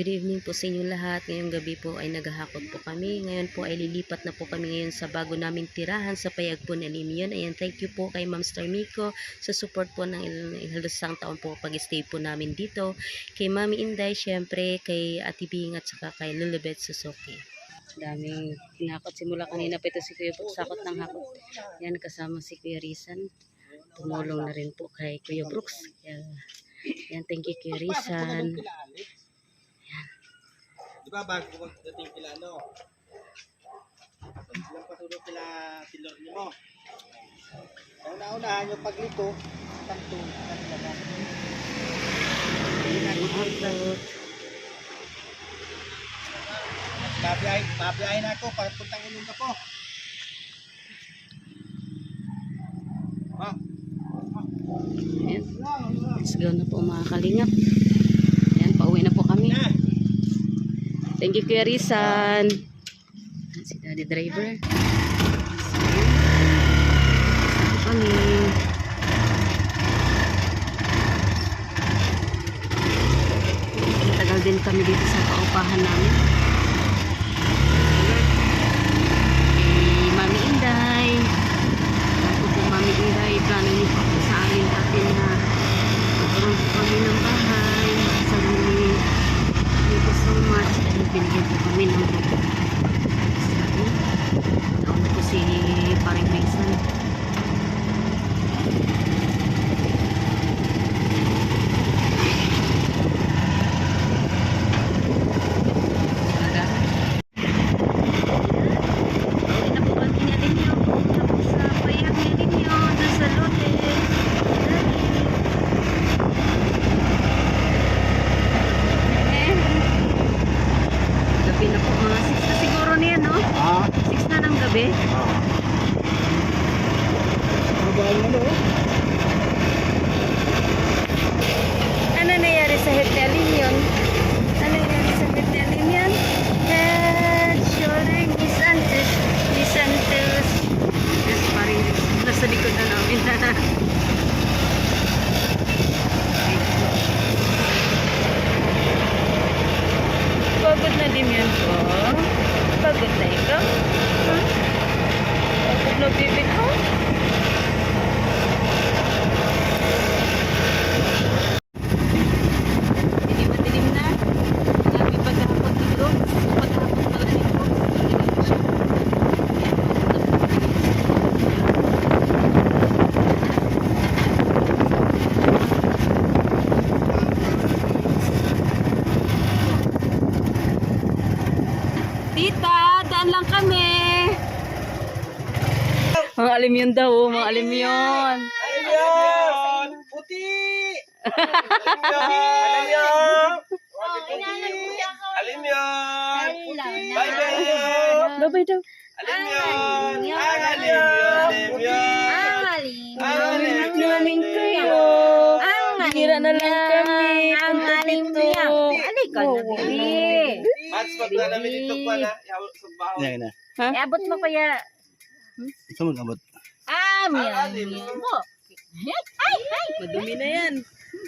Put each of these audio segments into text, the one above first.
Good evening po sa inyong lahat. Ngayong gabi po ay naghahakot po kami. Ngayon po ay lilipat na po kami ngayon sa bago naming tirahan sa Payag po na Limion. Ayan, thank you po kay Ma'am Star Miko sa support po ng ilang taon po pag-stay po namin dito. Kay Mami Inday, syempre, kay Ate Bing at saka kay Lulubet Suzuki. Daming hinakot. Simula kanina pa ito si Kuya Brooks, sakot ng hakot. Yan, kasama si Kuya Rizan. Tumulong na rin po kay Kuya Brooks. Yan, thank you Kuya Rizan. Diba bago magdating kila ano? Ilang patulog kila tilor niyo mo. Una-unahan yung paglito, tanto kanila na. Babiyahin ako para puntang ulong ka po. Ayan. Let's go na po mga kalingap. Ayan, pauwi na po kami. Thank you Kuya Rizan. Si Daddy Driver. Kami. Matagal din kami dito sa paupahan namin. Mami Inday. Ako po Mami Inday. Plano niyo po sa amin natin na magkaroon po kami ng bahay. Sarili. Thank you so much. Dahil binigyan po kami ng buko. Nauna po si Paring Mason. Gabi. Ano nangyari sa hotel yun? Ano nangyari sa hotel yun? Head, shoulder, Santos. Yes, parang nasa likod na namin. Pagod na din yan po. Pagod na ikaw. Pagod na bibig ko. Dilim na. Dami paghahapon dito. Paghahapon pala dito. Tita, daan lang kami. Mga alimyon daw, mga alimyon. Alimyon! Puti! Alimyon! Alimyon! Bye-bye! Bye-bye daw. Alimyon! Alimyon! Alimyon namin kayo. Bihira na lang kami. Punta dito. Alika na, baby. Mats, pag namin dito pa na, subaho. Yan na. Ha? Abot mo kaya. Ikaw mag-abot. Miyan mo. Madumi na yan.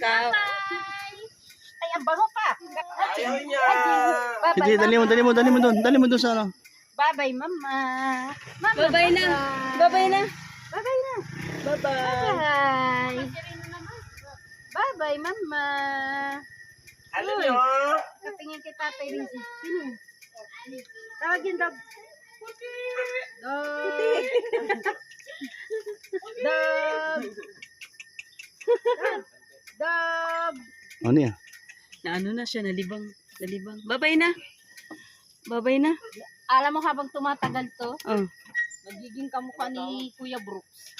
Ay, ang bango pa. Ayaw niya. Sige, dali mo doon. Dali mo doon sa ano. Bye-bye, mama. Bye-bye na. Bye-bye na. Bye-bye na. Bye-bye. Bye. Bye-bye, mama. Alimyon! Katingin kay tatay rin siya. Sino? Tawag yun, Dog. Dog. Dog. Dog. Ano yan? Na ano na siya, nalibang. Bye-bye na. Bye-bye na. Alam mo habang tumatagal to, Oh. magiging kamukha ni Kuya Brooks.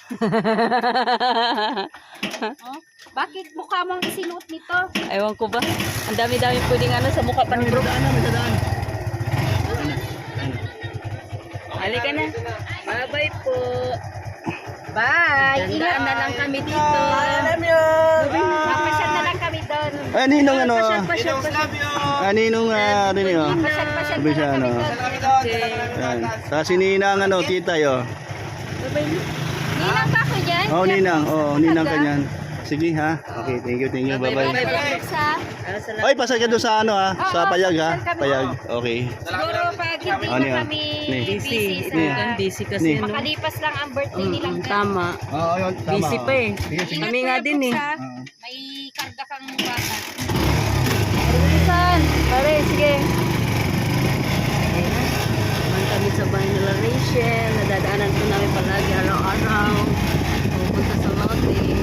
Oh? Bakit mukha mong isinuot nito? Ewan ko ba? Ang dami-dami pwedeng ano sa mukha pa ni Brooke. Halika na. Bye-bye po. Bye! Tandaan na lang kami dito. Mapasyal na lang kami doon. Ay, ninong ano? Pasyal. Love you! Ninong rin yun. Pasyal Sabi siya na lang ano. kami doon. Yan. Tapos si Ninang ano, tita yo. Bye-bye na. Ninang ba ako dyan? Oh, Ninang. Oh, Ninang kanyan. sige ha. Okay, thank you. Bye-bye. Sa, Salamat. Oy, pasal ka doon sa ano ha? Sa Payag ha? Payag. Okay. siguro pag hindi Ano na yan? kami Ni. Busy. busy Ito sa... kan busy kasi no. Makalipas lang ang birthday nilang Tama. Oo, yun. Tama. Busy pa eh. Sige, sige. Kami nga din eh. May karga kang bata. Saan? Pare, sige. Naman kami sa bahay nila Rachel. Nadadaanan po namin palagi araw-araw. Pupunta sa mountain.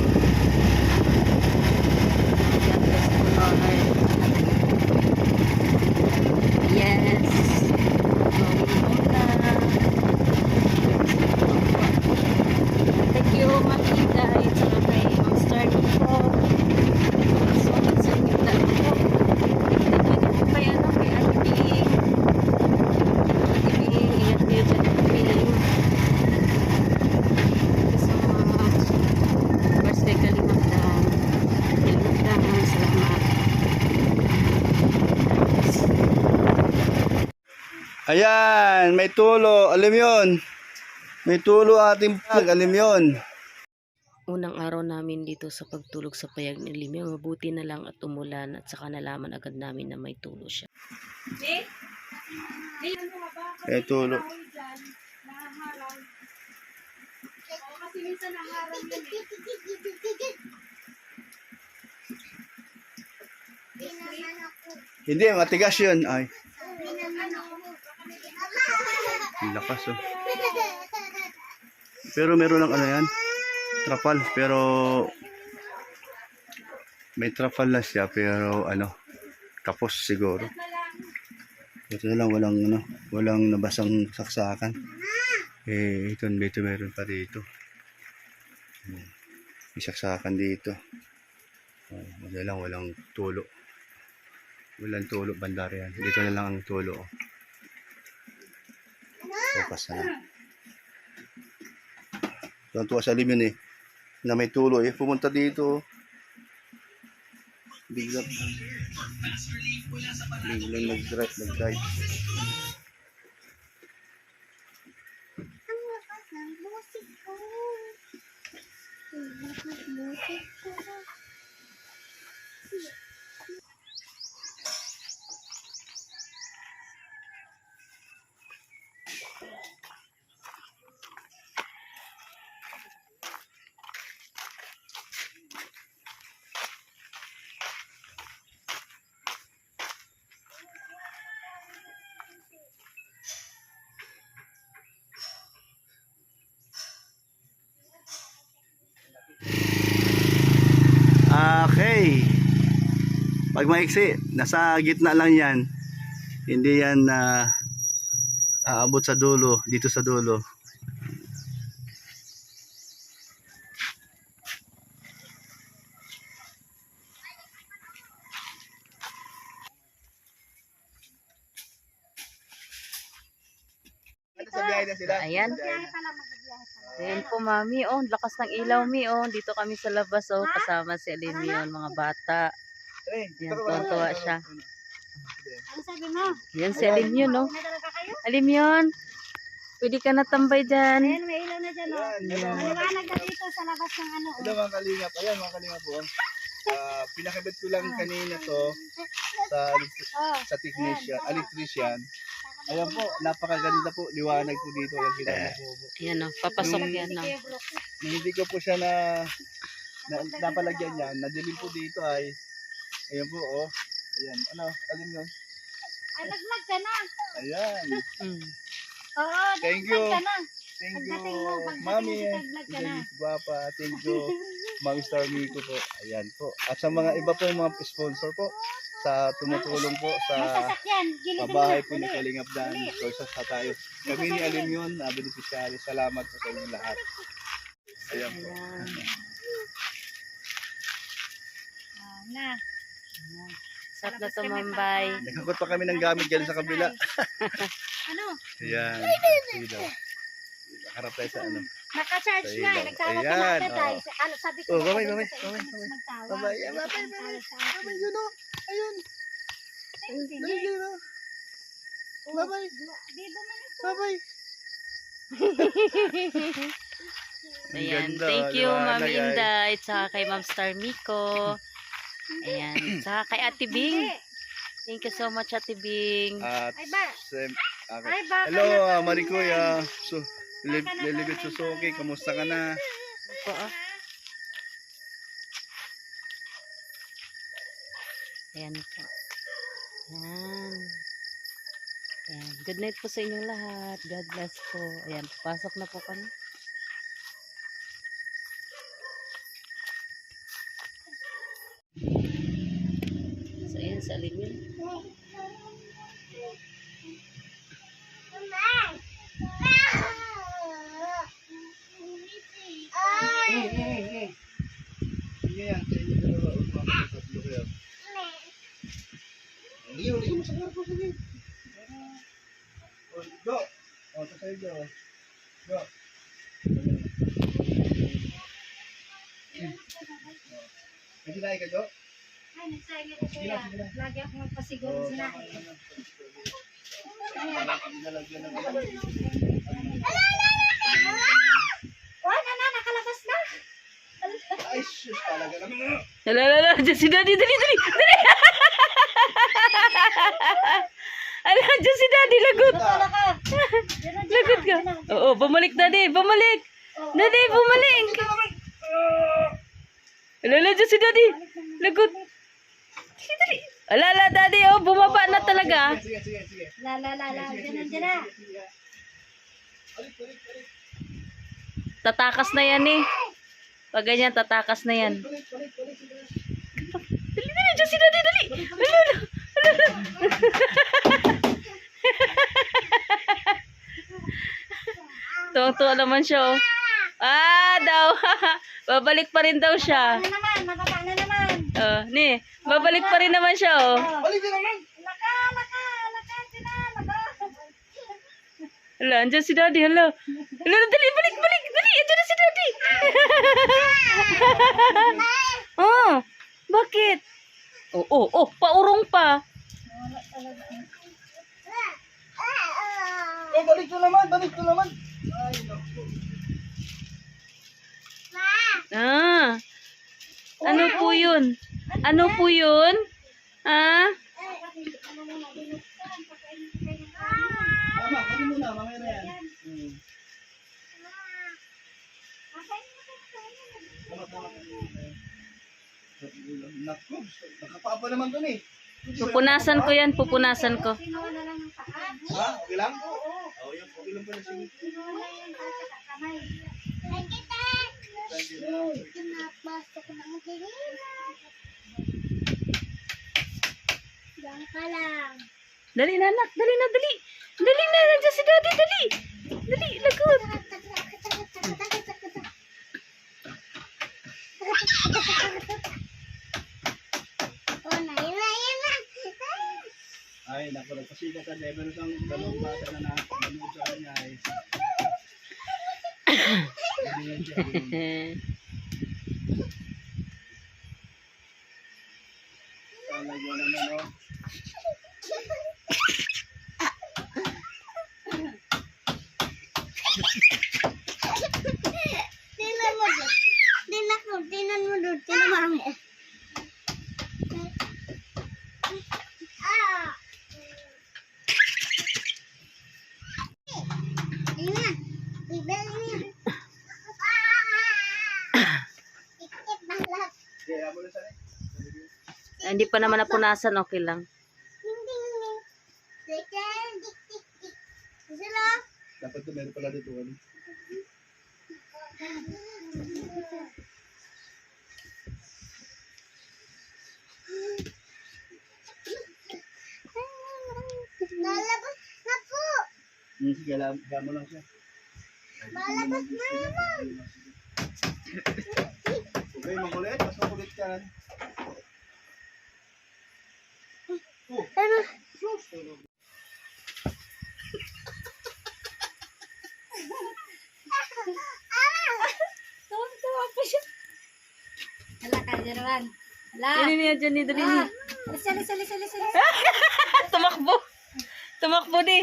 God bless po, Lord. Yes. Going na. Thank you, Makita. It's okay. Ma'am Starling po. So, sa inyo lang po. Kaya no, kay Ate Bing. Ate Bing, ingat kayo dyan, Ate Bing. Thank you so much. Birthday Kalimagdan. Kalimagdan, salamat. Ayan, may tulo. Alam yun. May tulo ating pag. Alam yun. Unang araw namin dito sa pagtulog sa Payag ni Limyo, mabuti na lang at umulan at saka nalaman agad namin na may tulo siya. May tulo. Kasi minsan naharang yan Hindi, matigas yun. Ay, ang lakas oh. Pero meron lang ano yan. Trapal. Pero may trapal na siya. Pero ano, kapos siguro. Ito na lang, walang ano, walang nabasang saksakan. Eh, ito meron pa dito. May saksakan dito. Wala lang, walang tulo. Walang tulo, bandar yan. Dito na lang ang tulo. Focus na lang. Tuwa sa limin eh. Na may tulo eh. Pumunta dito. Biglang nag-drive. Okay. Pag maiksi, nasa gitna lang yan. Hindi yan aabot sa dulo, dito sa dulo. Ayan. Ayan po, Mami. Oh, lakas ng ilaw, Mi. Oh, dito kami sa labas. Oh, kasama si Alimion, mga bata. Ayan, tuwa siya. Ano sabi mo? Yan si Alimion, oh. May talaga kayo? Alimion, pwede ka na tambay dyan. Ayan, may ilaw na dyan, oh. Maliwanag na dito sa labas ng ano, oh. Ito mga kalingap. Ayan mga kalingap po. Pinakabit ko lang kanina to sa technician, electrician. Ayan po, napakaganda po. Liwanag po dito. Ayan, kita mo po. Yan, oh. Papasok yan, oh. Nung hindi ko po siya napalagyan yan, nadilim po dito ay, ayan po, oh. Ayan, ano, alin yun? Ay, naglag ka na. Ayan. Mm. Oo, Thank naglag you. ka na. Thank you, Pagdating mo, pagdating Mami. mo, naglag ka na. Guwapa. Thank you, Mami Star Miko po. Ayan po. At sa mga iba po mga sponsor po, sa tumutulong po May sa sasakyan. Gilitin mo. pabahay po ni Uli. Kalingap Dan. So, sa tayo. Kami ni Alim yun, beneficiary. Salamat po sa inyong lahat. Ayan po. Ayan. Ah, na. Sarap na tumambay. Nagkakot pa kami ng gamit dyan sa kabila. Ano? Ayan. Ilaw. Harap tayo sa ano. Naka-charge Sa na. ilaw. Nagtawag ka Ayan, na tayo. oo. Ano, sabi ko. Oh, na babay, sabi ko babay, sa babay, inyo, babay. magtawag. Babay, Sabi babay, ko, babay. tawag sa akin. Babay, yun o. Ayun. Sige. Ayun o. Oh, Babay. Bibo man ito. Babay. Ang Ayan. ganda, Thank you, Ma'am liwanag, ay. Inday. At saka kay Ma'am Star Miko. Ayan. Saka kay Ate Bing. Thank you so much, Ate Bing. At Ay, ba? okay. Ay, baka Hello, na- Marikuya. So, Lilibit Suzuki, kamusta ka na? Po, ah. Ayan po. Ayan. Ayan. Good night po sa inyong lahat. God bless po. Ayan. Pasok na po kami. So, ayan sa alin yun. Sige yan, sa inyo dalawa. Tatlo kayo. Hindi, uli mo sa kwarto, sige. Oh, go! Oh, sa sa'yo, go. Go. May sinabi ka, go? Ay, nagsabi ko kuya. Lagi ako magpasiguro Oh, sila. tama naman. Nilalagyan ng Wala na, nakalabas na. Ay, shoot talaga naman. Hala, dyan si Daddy, dali. Ala, dyan si Daddy, lagot. Lagot ka. Oo, bumalik Daddy, bumalik. Daddy, bumalik. Ala, dyan si Daddy. Lagot. Dali. Ala, Daddy, oh, bumaba na talaga. Sige. La, dyan na. Balik. Tatakas na yan eh. Pag ganyan, tatakas na yan. Balik. Dali, dyan si Daddy, dali. Ala. Tuwang-tuwa naman siya, oh. Daw. Babalik pa rin daw siya. Mababa na naman. Ni, babalik pa rin naman siya, oh. Balik din naman. Laka, dyan na. Hala, andyan si Daddy, hala. Hala, dali, balik. Dali, andyan na si Daddy. Oh, bakit? Oh, paurong pa. Oh, balik na naman. Ay, naku. Ano po yun? Tama, kami muna, mamaya na yan. Tama. Naku, nakapapa naman dun eh. Pupunasan ko yan, pupunasan ko. Sinuha na lang ng paa. Ha? Okay lang? Oo, yan. Okay lang pala sige. Sinuha na yung paa sa kamay. Thank you. Pinapasok na ang Diyan ka lang. Dali na, anak. Dali na. Dali na, nandiyan si Daddy, dali. Dali, lagot. Ay, naku, nagpasikat sa level ng dalawang bata na nanood sa kanya ay. Hindi yan siya. Talaga naman, oh. Tinan mo doon. Tinan mami. Kaya mo na sana. Hindi pa naman napunasan, okay lang. Dapat ito meron pala dito. Ano? Lalabas na po. Sige, alam mo lang siya. Lalabas na naman. Okay, makulit. Mas makulit ka. Oh. Tuwa pa siya. Hala ka, Jerwan. Hala. Dali ni. Sali. Tumakbo. Tumakbo ni.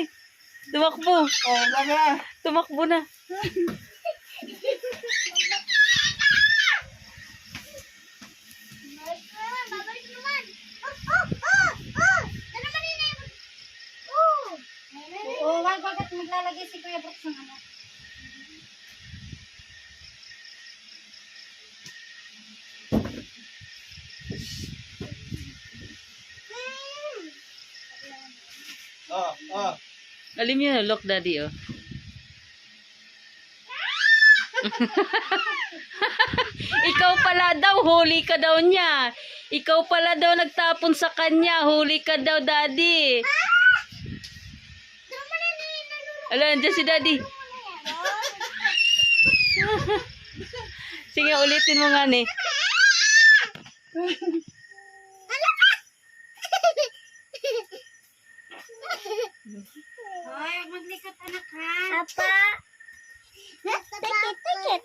Oh, wala ka. Tumakbo na. Alim yun, look daddy, oh. Ikaw pala daw, huli ka daw niya. Ikaw pala daw nagtapon sa kanya, huli ka daw, daddy. Ala, nandiyan si daddy. Sige, ulitin mo nga ni. Hoy, maglikot anak ha. Apa.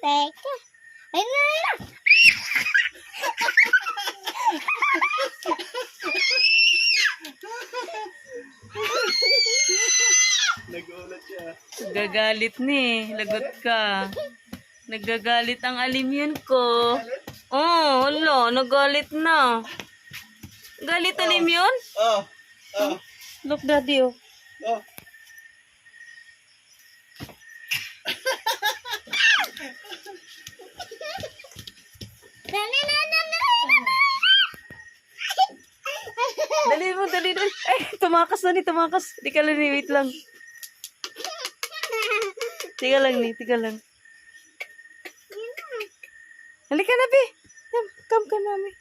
Teka. Ay, na. Nagulat siya. Gagalit ni, lagot ka. Nagagalit ang alimyon ko. Oh, wala, nagalit na. Galit alimyon? Oh. Look daddy, oh. Oh. Dali. Ay, tumakas na ni, tumakas. Di ka lang ni, wait lang. Tiga lang. Halika na, Bi. Come ka namin.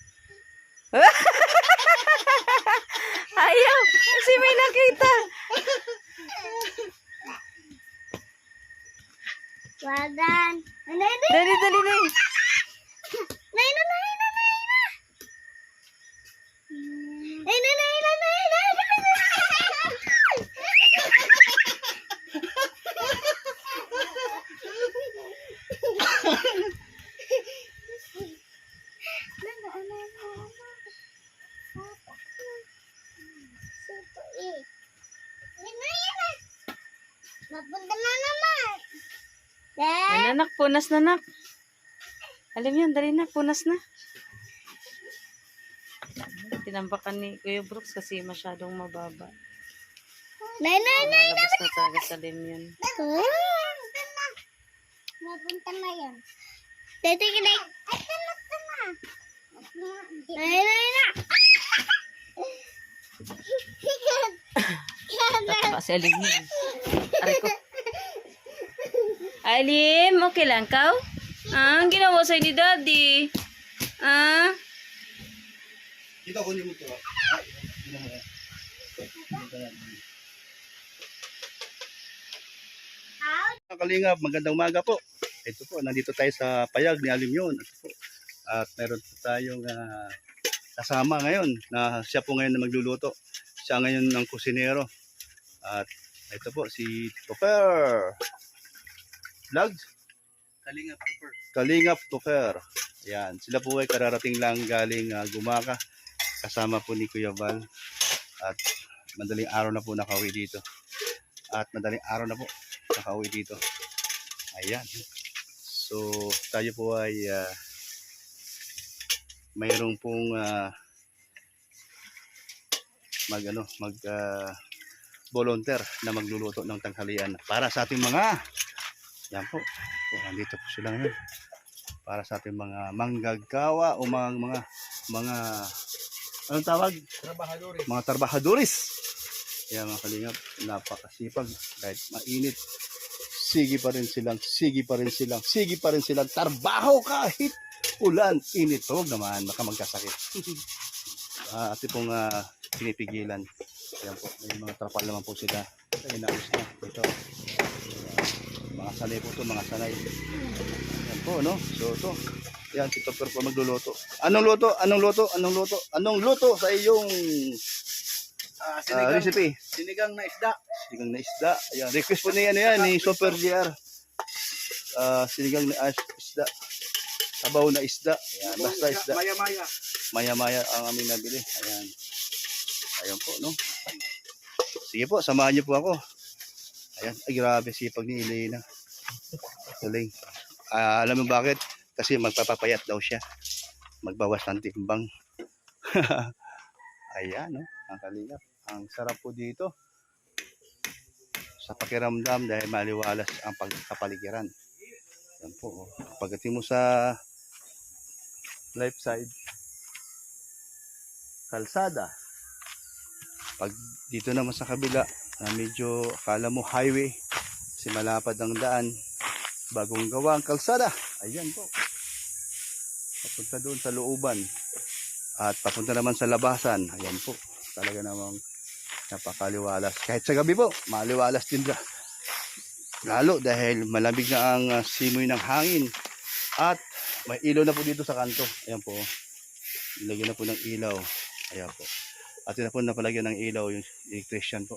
Ayaw. Kasi may nakita. Wadan. Dali. Napunta na naman. Ay, nanak, punas na, nak. Alam yun, dali na, punas na. Tinambakan ni Kuya Brooks kasi masyadong mababa. Nay. Malabas na talaga sa lim yun. Napunta na yan. Dito ka na. Nay na. Tatawa si Alim yun. Aray ko. Alim, okay lang ka? Ah, ang ginawa sa'yo ni Daddy. Ah? Dito kunin mo ito. Kalingap, magandang umaga po. Ito po, nandito tayo sa payag ni Alimyon. Ito po. At meron po tayong kasama ngayon na siya po ngayon na magluluto. Siya ngayon ng kusinero. At ito po si Topper. Vlogs? Kalingap Topper. Yan, sila po ay kararating lang galing Gumaka. Kasama po ni Kuya Val. At madaling araw na po nakauwi dito. Ayan. So, tayo po ay mayroong pong volunteer na magluluto ng tanghalian para sa ating mga yan po. So, nandito po sila ngayon. Para sa ating mga manggagawa o mga anong tawag? Mga trabahadores. Yan mga kalingap, napakasipag kahit mainit. Sige pa rin silang trabaho kahit ulan, init. Huwag naman, baka magkasakit. Ate pong pinipigilan. Ayan po, may mga trapal naman po sila. Inaayos na. Ito. Mga sanay po ito, mga sanay. Ayan po, no? So ito. Yan, si Topper po magluluto. Anong luto sa iyong recipe? Sinigang na isda. Sinigang na isda. Ayan, request po ni Super GR. Sinigang na isda. Sabaw na isda. Ayan, basta isda. Maya-maya. Maya-maya ang aming nabili. Ayan. Ayan po, no? Sige po, samahan niyo po ako. Ayan, ay grabe sipag ni Elena. Galing. Alam mo bakit? Kasi magpapapayat daw siya. Magbawas ng timbang. Ayan, no? Ang kalingap. Ang sarap po dito. Sa pakiramdam dahil maliwalas ang pagkapaligiran. Yan po. Pagdating mo sa left side, kalsada. Pag dito naman sa kabila, na medyo akala mo highway, kasi malapad ang daan, bagong gawa ang kalsada. Ayan po, papunta doon sa looban at papunta naman sa labasan. Ayan po, talaga namang napakaliwalas. Kahit sa gabi po, maliwalas din ka. Lalo dahil malamig na ang simoy ng hangin at may ilaw na po dito sa kanto. Ayan po, ilagyan na po ng ilaw. Ayan po, at yun na po napalagyan ng ilaw yung electrician po.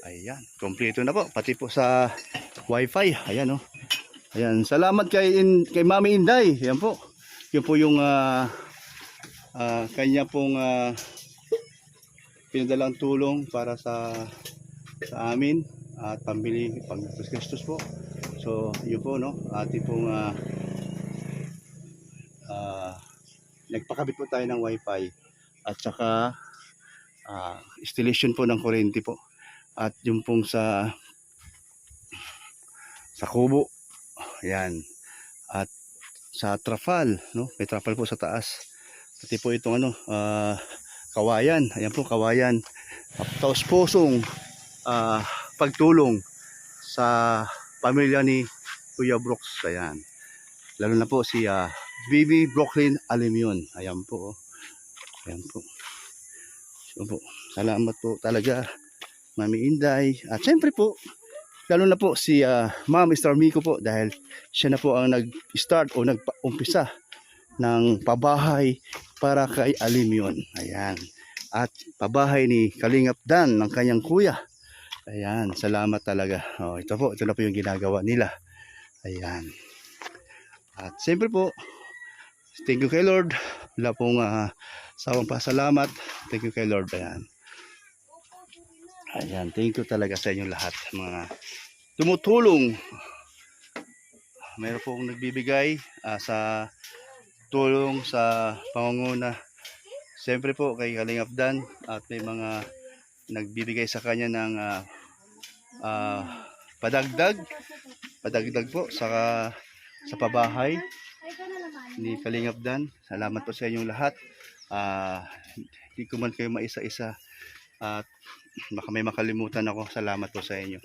Ayan, kompleto na po, pati po sa wifi. Ayan o, ayan, salamat kay Mami Inday. Ayan po, yun po yung kanya pong pinadalang tulong para sa amin at pambili pang Kristus po. So yun po, no, ating pong nagpakabit po tayo ng wifi at saka installation po ng kuryente po, at yung pong sa kubo. Ayan, at sa trapal, no, may trapal po sa taas, pati po itong kawayan. Ayan po, kawayan. Taos pusong pagtulong sa pamilya ni Kuya Brooks. Ayan, lalo na po si Bibi Brooklyn Alimion. Ayan po, ayan po. So po, salamat po talaga Mami Inday, at siyempre po lalo na po si Ma'am Star Miko po, dahil siya na po ang nag-start o nag-umpisa ng pabahay para kay Alimion. Ayan, at pabahay ni Kalingap Dan ng kanyang kuya. Ayan, salamat talaga. Ito na po yung ginagawa nila. Ayan, at siyempre po, thank you kay Lord. Wala pong sawang pasalamat. Thank you kay Lord. Ayan, ayan, thank you talaga sa inyong lahat, mga tumutulong. Mayroon pong nagbibigay sa tulong sa pangunguna. Siyempre po kay Kalingap Dan, at may mga nagbibigay sa kanya ng padagdag po sa pabahay ni Kalingap Dan. Salamat po sa inyong lahat. Hindi ko man kayo maisa-isa at baka may makalimutan ako. Salamat po sa inyo.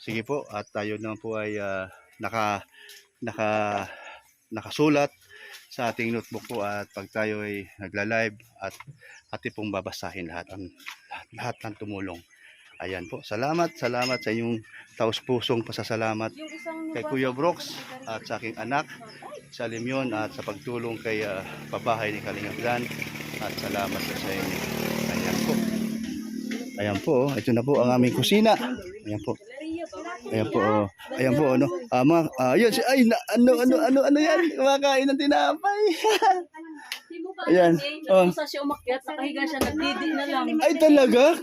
Sige po, at tayo naman po ay nakasulat sa ating notebook po, at pag tayo ay nagla-live at ating pong babasahin lahat ng tumulong. Ayan po, salamat sa inyong taos-pusong pasasalamat kay Kuya Brooks at sa aking anak sa Alimion, at sa pagtulong kay pabahay ni Kalingap Dan, at salamat po sa inyo. Ayan po, ito na po ang aming kusina. Ayan po. Ayan po, ano? Yun, ano yan? Kumakain ng tinapay. Ayan. Sa siya umakyat, nakahiga siya, nagdidi na lang. Ay, talaga?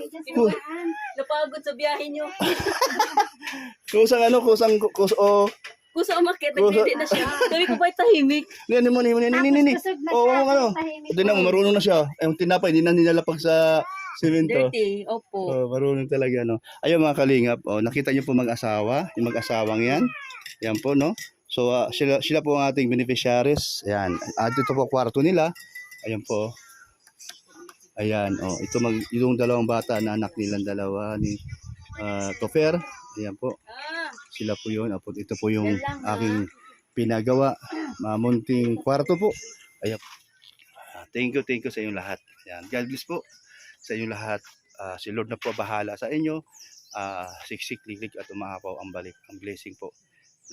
Napagod sa biyahe nyo. Kusang Kusa umakyat, nagdidi na siya. Sabi ko ba'y tahimik? Nini. Oo, ano? Hindi na, marunong na siya. Yung tinapay, hindi na nilalapag sa semento. Dirty, opo. Marunong talaga, no? Ayun mga kalingap, nakita niyo po mag-asawa, yung mag-asawang yan. Yan po, no? So, sila po ang ating beneficiaries. Ayan. At ito po kwarto nila. Ayan po. Ayan, itong dalawang bata na anak nilang dalawa ni Tofer. Ayan po. Sila po yun. Ito po yung aking pinagawa. Munting kwarto po. Ayan. Thank you sa inyong lahat. Ayan. God bless po sa inyong lahat. Si Lord na po bahala sa inyo. Siksik, liglig at umahapaw ang blessing po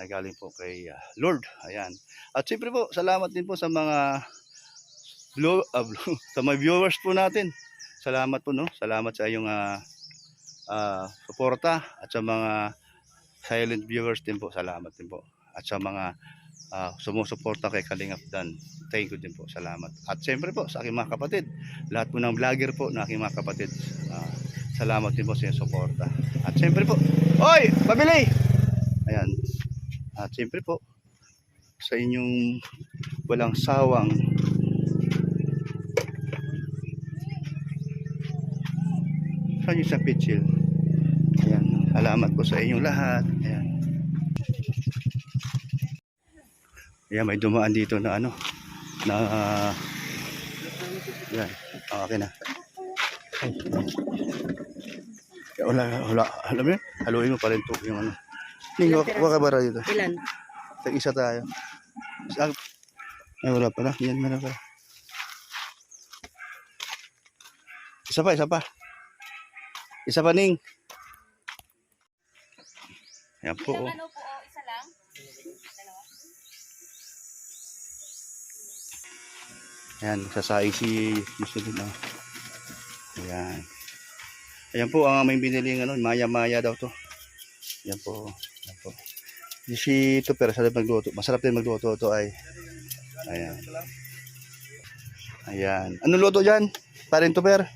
na galing po kay Lord. Ayan. At siyempre po, salamat din po sa mga sa mga viewers po natin. Salamat po, no? Salamat sa iyong suporta, at sa mga silent viewers din po. Salamat din po. At sa mga sumusuporta kay Kalingap Dan, thank you din po. Salamat. At siyempre po sa aking mga kapatid, lahat po ng vlogger po na aking mga kapatid, salamat din po sa iyong suporta. At siyempre po, oy, pabili! Ayan. At siyempre po sa inyong walang sawang saan yung sa pitchil. Ayan. Salamat po sa inyong lahat. Ayan. Ayan, may dumaan dito na yan. Okay na. Wala. Alam mo yun? Haluin mo pa rin to yung ano. Ning, waka bara dito. Ilan? Tag-isa tayo. Ay, wala pala. Yan, meron pala. Isa pa. Isa pa, Ning. Yan po. Oh. Ano po, isa lang? Ayan, sasaing si Muslim. Oh. Ayan. Ayan po ang aming biniling ano, maya-maya daw to. Ayan po. Ayan po. Si Tuper, masarap din magluto to ay. Ayan. Ayan. Anong luto dyan? Parin Tuper?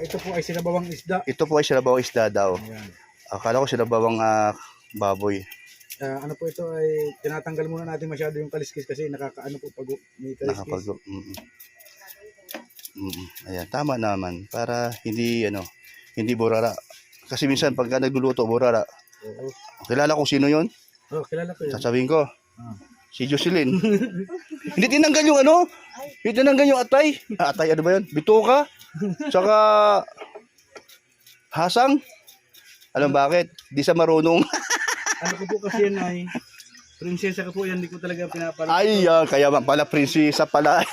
Ito po ay sinabawang isda. Ito po ay sinabawang isda daw. Ayan. Akala ko sinabawang baboy. Ano po ito ay tinatanggal muna natin masyado yung kaliskis kasi nakakaano po pag may kaliskis. Ayan, tama naman para hindi burara. Kasi minsan pagka nagluluto burara. Oo. Kilala ko sino 'yon? Oh, kilala ko 'yan. Sasabihin ko. Si Jocelyn. Hindi tinanggal yung Hindi tinanggal yung atay. Atay ano ba 'yon? Bituka. Tsaka hasang. Alam bakit? Di sa marunong. Ano ko po kasi yan ay prinsesa ko po yan, hindi ko talaga pinapalala. Ay, kaya pala prinsesa pala.